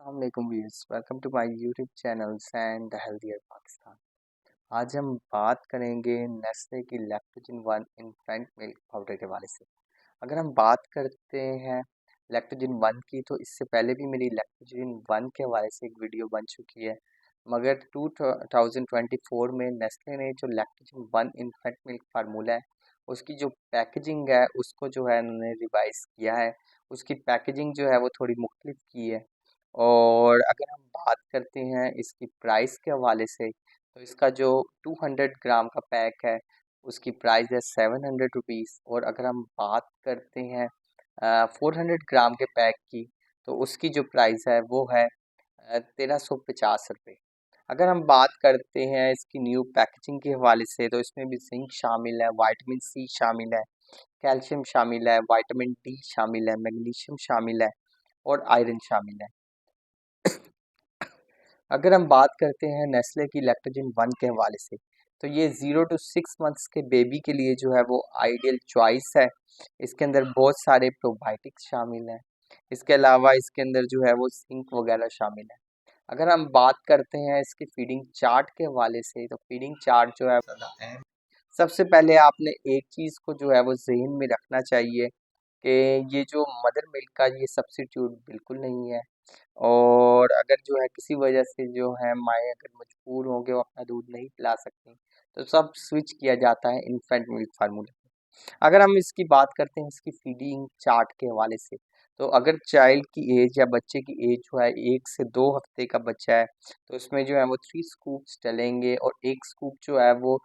Assalamualaikum viewers, welcome to my YouTube channel and the Healthier Pakistan। आज हम बात करेंगे नेस्ले की लैक्टोजन 1 इन्फेंट मिल्क पाउडर के हवाले से। अगर हम बात करते हैं लैक्टोजन 1 की, तो इससे पहले भी मेरी लैक्टोजन 1 के हवाले से एक वीडियो बन चुकी है, मगर 2024 में नेस्ले ने जो लैक्टोजन 1 इन्फेंट मिल्क फार्मूला है उसकी जो पैकेजिंग है उसको जो है उन्होंने रिवाइज किया है। उसकी पैकेजिंग जो है वो थोड़ी मुख्तलिफ की है। और अगर हम बात करते हैं इसकी प्राइस के हवाले से, तो इसका जो 200 ग्राम का पैक है उसकी प्राइस है 700 रुपीज़। और अगर हम बात करते हैं 400 ग्राम के पैक की, तो उसकी जो प्राइस है वो है 1350 रुपये। अगर हम बात करते हैं इसकी न्यू पैकेजिंग के हवाले से, तो इसमें भी जिंक शामिल है, विटामिन सी शामिल है, कैल्शियम शामिल है, विटामिन डी शामिल है, मैग्नीशियम शामिल है और आयरन शामिल है। अगर हम बात करते हैं नेस्ले की लैक्टोजन 1 के हवाले से, तो ये 0 to 6 मंथ्स के बेबी के लिए जो है वो आइडियल चॉइस है। इसके अंदर बहुत सारे प्रोबायोटिक्स शामिल हैं। इसके अलावा इसके अंदर जो है वो जिंक वगैरह शामिल है। अगर हम बात करते हैं इसकी फीडिंग चार्ट के हवाले से, तो फीडिंग चार्ट जो है ज़्यादा अहम। सबसे पहले आपने एक चीज़ को जो है वो ज़हन में रखना चाहिए कि ये जो मदर मिल्क का ये सब्स्टिट्यूट बिल्कुल नहीं है। और अगर जो है किसी वजह से जो है माएँ अगर मजबूर हो के वो अपना दूध नहीं पिला सकती, तो सब स्विच किया जाता है इन्फेंट मिल्क फार्मूला पे। अगर हम इसकी बात करते हैं इसकी फीडिंग चार्ट के हवाले से, तो अगर चाइल्ड की एज या बच्चे की एज जो है 1 से 2 हफ्ते का बच्चा है, तो उसमें जो है वो 3 स्कूप्स डलेंगे और 1 स्कूप जो है वो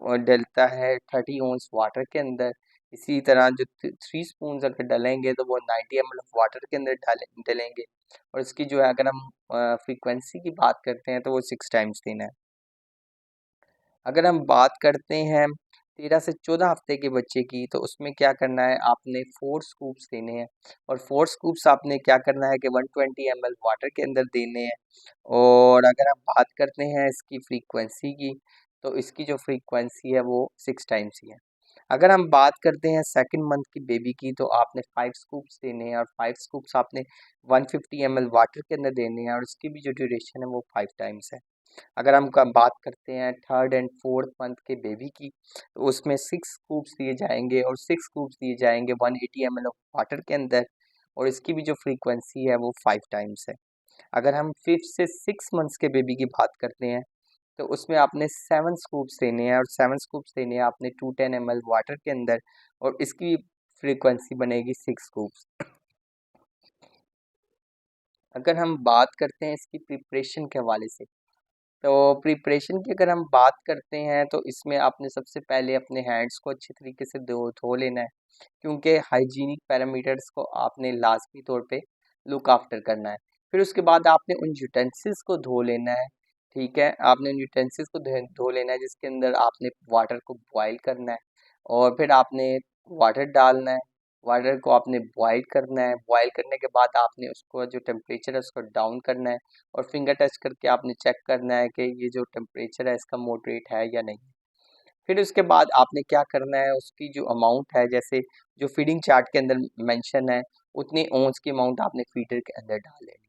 डलता है 30 ऑन्स वाटर के अंदर। इसी तरह जो 3 स्पून अगर डलेंगे तो वो 90 ml ऑफ वाटर के अंदर डलेंगे। और इसकी जो है अगर हम फ्रीक्वेंसी की बात करते हैं तो वो 6 टाइम्स देना है। अगर हम बात करते हैं 13 से 14 हफ्ते के बच्चे की, तो उसमें क्या करना है, आपने 4 स्कूप्स देने हैं। और 4 स्कूप्स आपने क्या करना है कि 120 ml वाटर के अंदर देने हैं। और अगर हम बात करते हैं इसकी फ्रीक्वेंसी की, तो इसकी जो फ्रीक्वेंसी है वो 6 टाइम्स ही है। अगर हम बात करते हैं सेकंड मंथ की बेबी की, तो आपने 5 स्कूप्स देने हैं और 5 स्कूप्स आपने 150 ml वाटर के अंदर देने हैं और इसकी भी जो ड्यूरेशन है वो 5 टाइम्स है। अगर हम बात करते हैं थर्ड एंड फोर्थ मंथ के बेबी की, तो उसमें 6 स्कूप्स दिए जाएंगे और 6 स्कूप्स दिए जाएंगे 180 ml ऑफ वाटर के अंदर। और इसकी भी जो फ्रीक्वेंसी है वो 5 टाइम्स है। अगर हम 5 से 6 मंथ्स के बेबी की बात करते हैं, तो उसमें आपने 7 स्कूप्स देने हैं और 7 स्कूप्स देने हैं आपने 210 ml वाटर के अंदर। और इसकी फ्रीक्वेंसी बनेगी 6 स्कूप्स। अगर हम बात करते हैं इसकी प्रिपरेशन के हवाले से, तो प्रिपरेशन की अगर हम बात करते हैं, तो इसमें आपने सबसे पहले अपने हैंड्स को अच्छी तरीके से धो धो लेना है, क्योंकि हाइजीनिक पैरामीटर्स को आपने लाजमी तौर पे लुक आफ्टर करना है। फिर उसके बाद आपने उन यूटेंसिल्स को धो लेना है। ठीक है, आपने उन यूटेंसिल्स को धो लेना है जिसके अंदर आपने वाटर को बॉयल करना है। और फिर आपने वाटर डालना है, वाटर को आपने बॉयल करना है। बॉयल करने के बाद आपने उसको जो टेम्परेचर है उसको डाउन करना है। और फिंगर टच करके आपने चेक करना है कि ये जो टेम्परेचर है इसका मॉडरेट है या नहीं। फिर उसके बाद आपने क्या करना है, उसकी जो अमाउंट है, जैसे जो फीडिंग चार्ट के अंदर मेंशन है, उतनी ओंस की अमाउंट आपने फीडर के अंदर डाल लेनी है।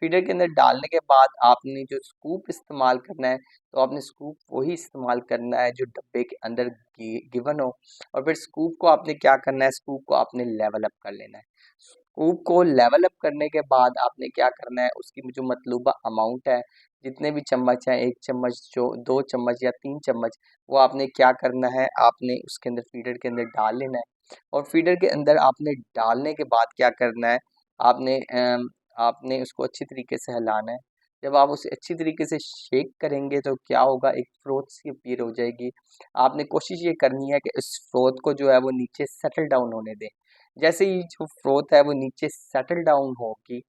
फीडर के अंदर डालने के बाद आपने जो स्कूप इस्तेमाल करना है, तो आपने स्कूप वही इस्तेमाल करना है जो डब्बे के अंदर गिवन हो। और फिर स्कूप को आपने क्या करना है, स्कूप को आपने लेवल अप कर लेना है। स्कूप को लेवल अप करने के बाद आपने क्या करना है, उसकी जो मतलूबा अमाउंट है, जितने भी चम्मच हैं, 1 चम्मच, जो 2 चम्मच या 3 चम्मच, वो आपने क्या करना है, आपने उसके अंदर फीडर के अंदर डाल लेना है। और फीडर के अंदर आपने डालने के बाद क्या करना है, आपने आपने उसको अच्छी तरीके से हिलाना है। जब आप उसे अच्छी तरीके से शेक करेंगे तो क्या होगा, एक फ्रोथ सी अपीयर हो जाएगी। आपने कोशिश ये करनी है कि इस फ्रोथ को जो है वो नीचे सेटल डाउन होने दें। जैसे ही जो फ्रोथ है वो नीचे सेटल डाउन होगी,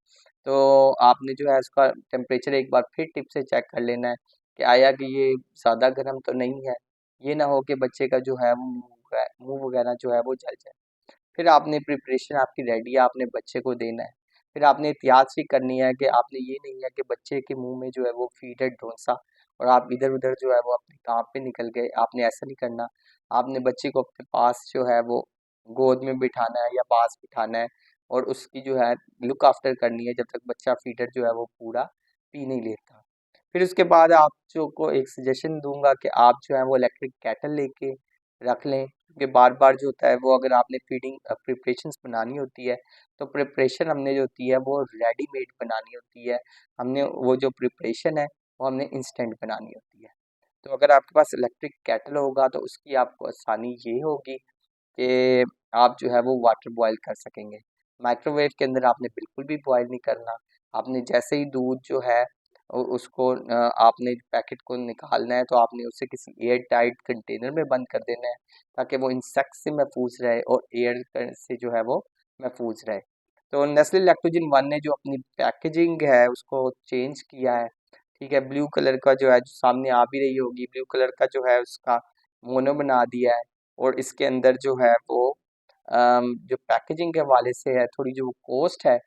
तो आपने जो है उसका टेम्परेचर एक बार फिर टिप से चेक कर लेना है कि आया कि ये ज़्यादा गर्म तो नहीं है। ये ना हो कि बच्चे का जो है वो मुंह वगैरह जो है वो जल जाए। फिर आपने प्रिपरेशन आपकी रेडी है, आपने बच्चे को देना है। फिर आपने एहतियात सी करनी है कि आपने ये नहीं है कि बच्चे के मुंह में जो है वो फीडर ढोंसा और आप इधर उधर जो है वो अपने काम पे निकल गए। आपने ऐसा नहीं करना। आपने बच्चे को अपने पास जो है वो गोद में बिठाना है या पास बिठाना है। और उसकी जो है लुक आफ्टर करनी है जब तक बच्चा फीडर जो है वो पूरा पी नहीं लेता। फिर उसके बाद आप जो को एक सजेशन दूंगा कि आप जो है वो इलेक्ट्रिक कैटल लेके रख लें, क्योंकि बार बार जो होता है वो अगर आपने फीडिंग प्रिपरेशंस बनानी होती है तो प्रिपरेशन हमने जो होती है वो रेडीमेड बनानी होती है, हमने वो जो प्रिपरेशन है वो हमने इंस्टेंट बनानी होती है। तो अगर आपके पास इलेक्ट्रिक केटल होगा तो उसकी आपको आसानी ये होगी कि आप जो है वो वाटर बॉयल कर सकेंगे। माइक्रोवेव के अंदर आपने बिल्कुल भी बॉयल नहीं करना। आपने जैसे ही दूध जो है उसको आपने पैकेट को निकालना है तो आपने उसे किसी एयर टाइट कंटेनर में बंद कर देना है ताकि वो इंसेक्ट से महफूज रहे और एयर से जो है वो महफूज रहे। तो नेस्ले लैक्टोजन 1 ने जो अपनी पैकेजिंग है उसको चेंज किया है। ठीक है, ब्लू कलर का जो है जो सामने आ भी रही होगी, ब्लू कलर का जो है उसका मोनो बना दिया है। और इसके अंदर जो है वो जो पैकेजिंग के हवाले से है थोड़ी जो कॉस्ट है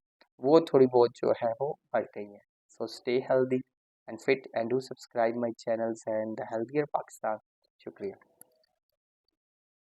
वो थोड़ी बहुत जो है वो बढ़ गई है। So stay healthy and fit and do subscribe my channels and healthier Pakistan. शुक्रिया।